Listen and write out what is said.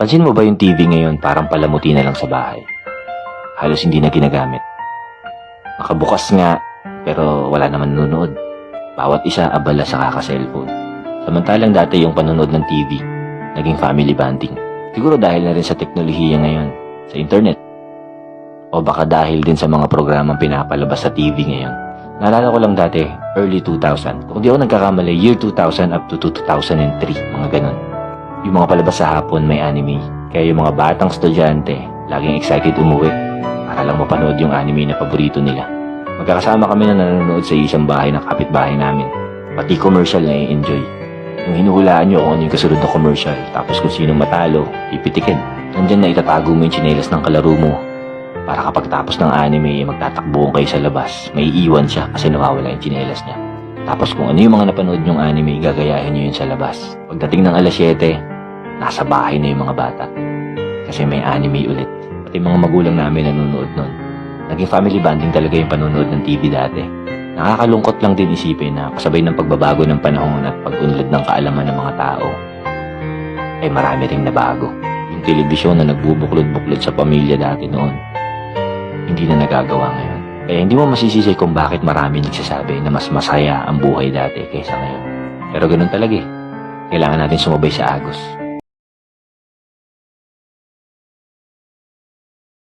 Pansin mo ba yung TV ngayon parang palamuti na lang sa bahay? Halos hindi na ginagamit. Nakabukas nga, pero wala naman nanonood. Bawat isa abala sa kaka-cellphone. Samantalang dati yung panonood ng TV, naging family bonding. Siguro dahil na rin sa teknolohiya ngayon, sa internet. O baka dahil din sa mga programang pinapalabas sa TV ngayon. Naalala ko lang dati, early 2000. Kung di ako nagkakamali, year 2000 up to 2003, mga ganun. Yung mga palabas sa hapon may anime. Kaya yung mga batang estudyante, laging excited umuwi para lang mapanood yung anime na paborito nila. Magkakasama kami na nanonood sa isang bahay na kapitbahay namin. Pati commercial na i-enjoy. Yung hinuhulaan nyo kung ano yung kasunod na commercial, tapos kung sinong matalo, pipitikin. Nandyan na itatago mo yung tsinelas ng kalaro mo. Para kapag tapos ng anime, magtatakbuhan kayo sa labas. May iiwan siya kasi nawawala yung tsinelas niya. Tapos kung ano yung mga napanood nyong anime, gagayahin nyo yun sa labas. Pagdating ng alas 7, nasa bahay na yung mga bata. Kasi may anime ulit. Pati mga magulang namin nanonood nun. Naging family bonding talaga yung panonood ng TV dati. Nakakalungkot lang din isipin na kasabay ng pagbabago ng panahon at pag-unlad ng kaalaman ng mga tao, ay marami ring nabago. Yung telebisyon na nagbubuklod-buklod sa pamilya dati noon, hindi na nagagawa ngayon. Kaya hindi mo masisisi kung bakit marami nagsasabi na mas masaya ang buhay dati kaysa ngayon. Pero ganun talaga eh. Kailangan natin sumabay sa agos.